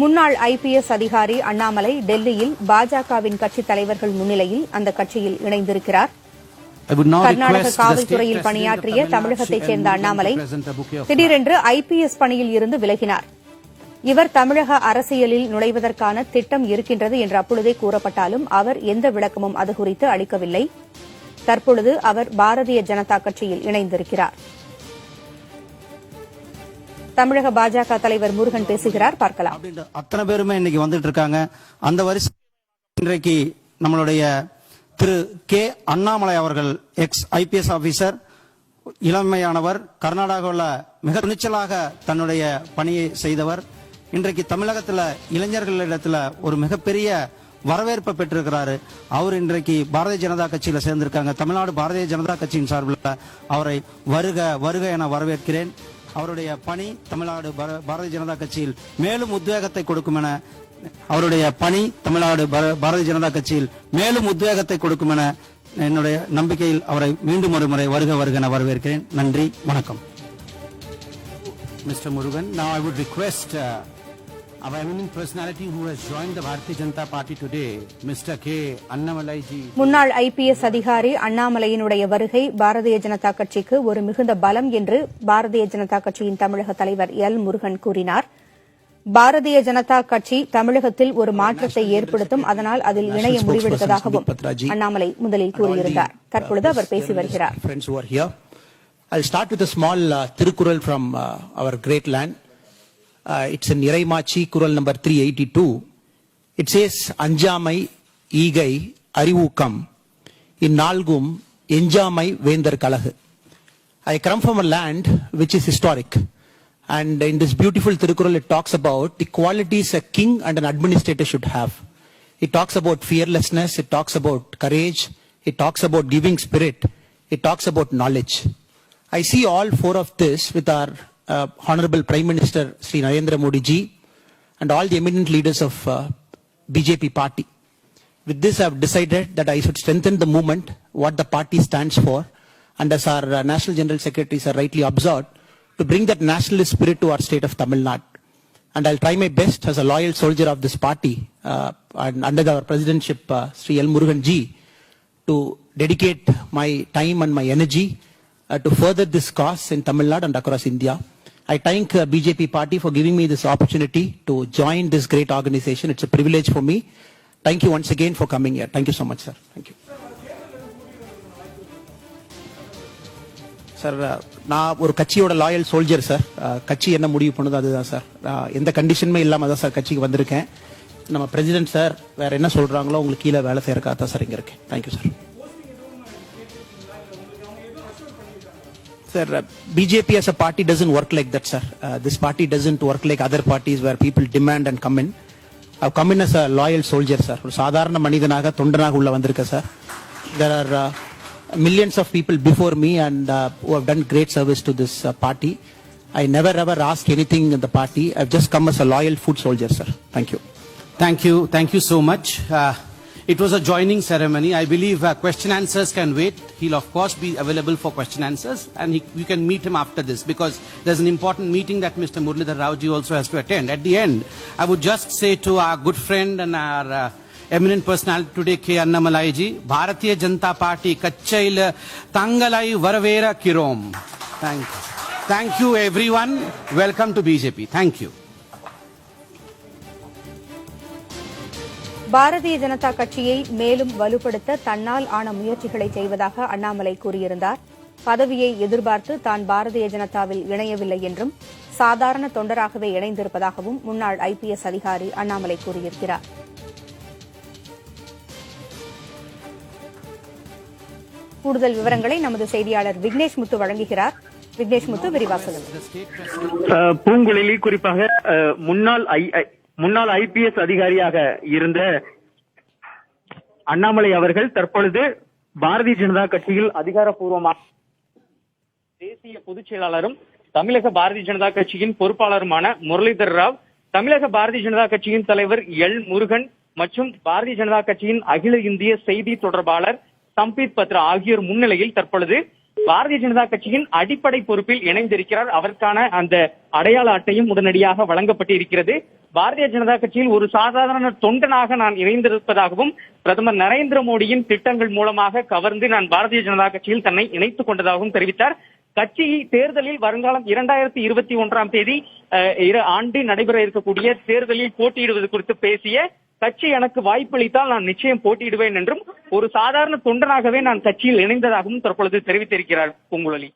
முன்னாள் ஐபிஎஸ் அதிகாரி அண்ணாமலை டெல்லியில் பாஜகவின் கட்சித் தலைவர்கள் முன்னிலையில் அந்த கட்சியில் இணைந்திருக்கிறார். கர்நாடக காவல்துறையில் பணியாற்றிய தமிழகத்தைச் சேர்ந்த அண்ணாமலை திடீரென்று ஐபிஎஸ் பணியில் இருந்து விலகினார். இவர் தமிழக அரசியலில் நுழைவதற்கான திட்டம் இருக்கின்றது என்று அப்பொழுதே கூறப்பட்டாலும் அவர் எந்த விளக்கமும் அது குறித்து அளிக்கவில்லை. தற்பொழுது அவர் பாரதிய ஜனதா கட்சியில் இணைந்திருக்கிறார். தமிழக பாஜக தலைவர் முருகன் பேசுகிறார், பார்க்கலாம். அத்தனை பேருமே இன்னைக்கு வந்துட்டு இருக்காங்க. அந்த வரிசை இன்றைக்கு நம்மளுடைய திரு கே அண்ணாமலை அவர்கள், எக்ஸ் ஐபிஎஸ் ஆபீசர், இளமையானவர், கர்நாடகாவில் மிக துணிச்சலாக தன்னுடைய பணியை செய்தவர். இன்றைக்கு தமிழகத்தில் இளைஞர்களிடத்தில் ஒரு மிகப்பெரிய வரவேற்பை பெற்றிருக்கிறாரு. அவர் இன்றைக்கு பாரதிய ஜனதா கட்சியில சேர்ந்திருக்காங்க. தமிழ்நாடு பாரதிய ஜனதா கட்சியின் சார்பில் அவரை வருக வருக என வரவேற்கிறேன். அவருடைய பணி தமிழ்நாடு பாரதிய ஜனதா கட்சியில் மேலும் உத்வேகத்தை கொடுக்கும் என அவருடைய பணி தமிழ்நாடு பாரதிய ஜனதா கட்சியில் மேலும் உத்வேகத்தை கொடுக்கும் என என்னுடைய நம்பிக்கையில் அவரை மீண்டும் ஒரு முறை வருக வருக என வரவேற்கிறேன். நன்றி, வணக்கம். Mr. Murugan, now I would request our eminent personality who has joined the Bharatiya Janata Party today, Mr. K. Annamalai ji. முன்னாள் ஐபிஎஸ் அதிகாரி அண்ணாமலையினுடைய வருகை பாரதிய ஜனதா கட்சிக்கு ஒரு மிகுந்த பலம் என்று பாரதிய ஜனதா கட்சியின் தமிழக தலைவர் எல் முருகன் கூறினார். பாரதிய ஜனதா கட்சி தமிழகத்தில் ஒரு மாற்றத்தை ஏற்படுத்தும், அதனால் அதில் இணைய முடிவெடுத்ததாகவும் அண்ணாமலை முதலில் கூறியிருந்தார். தற்பொழுது அவர் பேசி வருகிறார். I'll start with a small Tirukural from our great land. It's in Iraimachi, Kural number 382. It says, Anjamai, Igai, Arivukam, in Nalgum, Enjamai, Vendar Kalahu. I come from a land which is historic. And in this beautiful Tirukural, it talks about the qualities a king and an administrator should have. It talks about fearlessness, it talks about courage, it talks about giving spirit, it talks about knowledge. I see all four of this with our Honorable Prime Minister Sri Narendra Modi ji and all the eminent leaders of BJP party. With this I have decided that I should strengthen the movement, what the party stands for, and as our National General Secretaries are rightly observed, to bring that nationalist spirit to our state of Tamil Nadu. And I'll try my best as a loyal soldier of this party and under our presidentship Sri L. Murugan ji to dedicate my time and my energy to further this cause in Tamil Nadu and across India. I thank BJP party for giving me this opportunity to join this great organization. It's a privilege for me. Thank you once again for coming here. Thank you so much, sir. Thank you. Sir, நான் ஒரு கட்சியோட loyal soldier sir. கட்சி என்ன முடிவு பண்ணுதோ அதுதான் sir. எந்த கண்டிஷனுமே இல்லாமல் தான் சார் கட்சிக்கு வந்திருக்கேன். நம்ம பிரசிடென்ட் சார் வேற என்ன சொல்றாங்களோ உங்களுக்கு கீழே வேலை செய்யறக்காக தான் சார் இங்கே இருக்கேன். Thank you sir. Sir, BJP as a party doesn't work like that, sir. This party doesn't work like other parties where people demand and come in. I've come in as a loyal soldier, sir. ஒரு சாதாரண மனிதனாக தொண்டனாக உள்ள வந்திருக்கேன் sir. There are millions of people before me and who have done great service to this party. I never ever ask anything in the party. I've just come as a loyal foot soldier, sir. Thank you. Thank you so much. It was a joining ceremony. I believe question answers can wait. He'll of course be available for question answers, and you can meet him after this because there's an important meeting that Mr. Muralidhar Rao ji also has to attend. At the end, I would just say to our good friend and our eminent personality today, K. Annamalai ji, Bharatiya Janata Party Kachchail Tangalai Varavera Kirom. Thank you everyone. Welcome to BJP. Thank you. Bharatiya Janata கட்சியை மேலும் வலுப்படுத்த தன்னால் ஆன முயற்சிகளை செய்வதாக அண்ணாமலை கூறியிருந்தார். பதவியை எதிர்பார்த்து தான் பாரதிய ஜனதாவில் இணையவில்லை என்றும் சாதாரண தொண்டராகவே இணைந்திருப்பதாகவும் முன்னாள் ஐபிஎஸ் அதிகாரி அண்ணாமலை கூறியிருக்கிறார். கூடுதல் விவரங்களை நமது செய்தியாளர் விக்னேஷ் முத்து வழங்குகிறார். விக்னேஷ் முத்து, விரிவாசல். பூங்குழலி, குறிப்பாக முன்னாள் ஐபிஎஸ் அதிகாரியாக இருந்த அண்ணாமலை அவர்கள் தற்பொழுது பாரதிய ஜனதா கட்சியில் அதிகாரப்பூர்வமாக தேசிய பொதுச் செயலாளரும் தமிழக பாரதிய ஜனதா கட்சியின் பொறுப்பாளருமான முரளிதர் ராவ், தமிழக பாரதிய ஜனதா கட்சியின் தலைவர் எல் முருகன் மற்றும் பாரதிய ஜனதா கட்சியின் அகில இந்திய செய்தி தொடர்பாளர் சம்பித் பத்ரா ஆகியோர் முன்னிலையில் தற்பொழுது பாரதிய ஜனதா கட்சியின் அடிப்படை பொறுப்பில் இணைந்திருக்கிறார். அவருக்கான அந்த அடையாள அட்டையும் உடனடியாக வழங்கப்பட்டிருக்கிறது. பாரதிய ஜனதா கட்சியில் ஒரு சாதாரண தொண்டனாக நான் இணைந்திருப்பதாகவும் பிரதமர் நரேந்திர மோடியின் திட்டங்கள் மூலமாக கவர்ந்து நான் பாரதிய ஜனதா கட்சியில் தன்னை இணைத்துக் கொண்டதாகவும் தெரிவித்தார். கட்சி தேர்தலில் வருங்காலம் 2021 ஆண்டு நடைபெற இருக்கக்கூடிய தேர்தலில் போட்டியிடுவது குறித்து பேசிய கட்சி எனக்கு வாய்ப்பளித்தால் நான் நிச்சயம் போட்டியிடுவேன் என்றும் ஒரு சாதாரண தொண்டனாகவே நான் கட்சியில் இணைந்ததாகவும் தற்பொழுது தெரிவித்திருக்கிறார் பூங்குழலி.